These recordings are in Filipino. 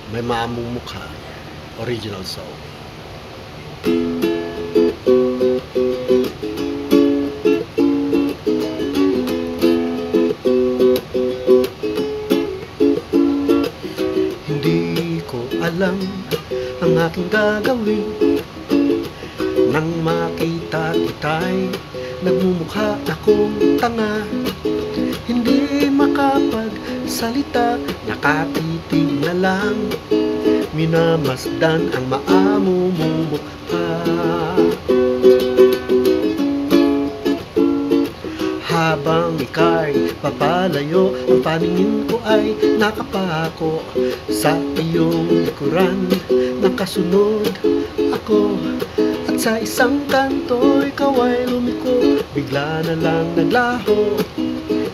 May maamong mukha, original song. Hindi ko alam ang aking gagawin nang makita kita'y nagmumukha akong tanga. Hindi makapagsalita, nakatitig na lang, minamasdan ang maamo mong mukha. Habang ika'y papalayo, ang paningin ko ay nakapako sa iyong likuran. Nakasunod ako at sa isang kanto ikaw ay lumiko, bigla na lang naglaho.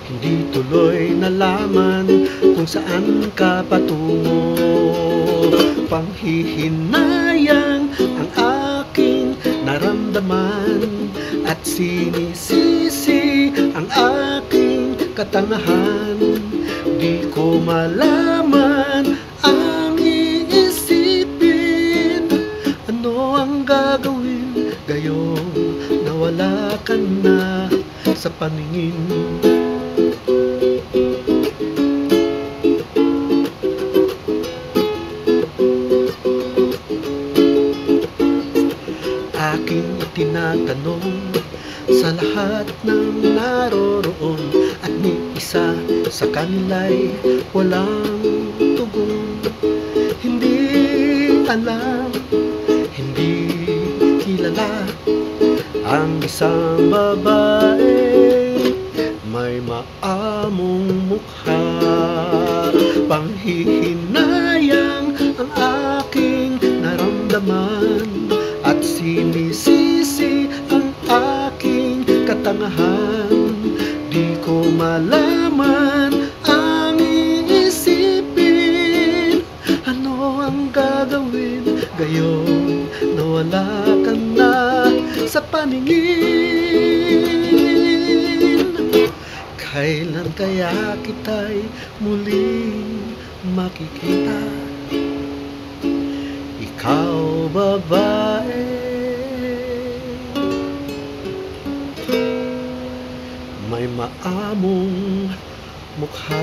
Hindi tuloy nalaman kung saan ka patungo. Panghihinayang ang aking naramdaman at sinisisi ang aking katangahan. Di ko malaman ang iisipin, ano ang gagawin gayong nawala ka na sa paningin. Aking tinatanong sa lahat ng naroroon, at ni isa sa kanila'y walang tugon. Hindi alam, hindi kilala ang isang babae may maamong mukha. Panghihinayang ang aking naramdaman at sinisisi ang aking katangahan. Di ko malaman ang iisipin, ano ang gagawin gayong nawala ka na sa paningin. Kailan kaya kita'y muling makikita? Ikaw, babae, may maamong mukha.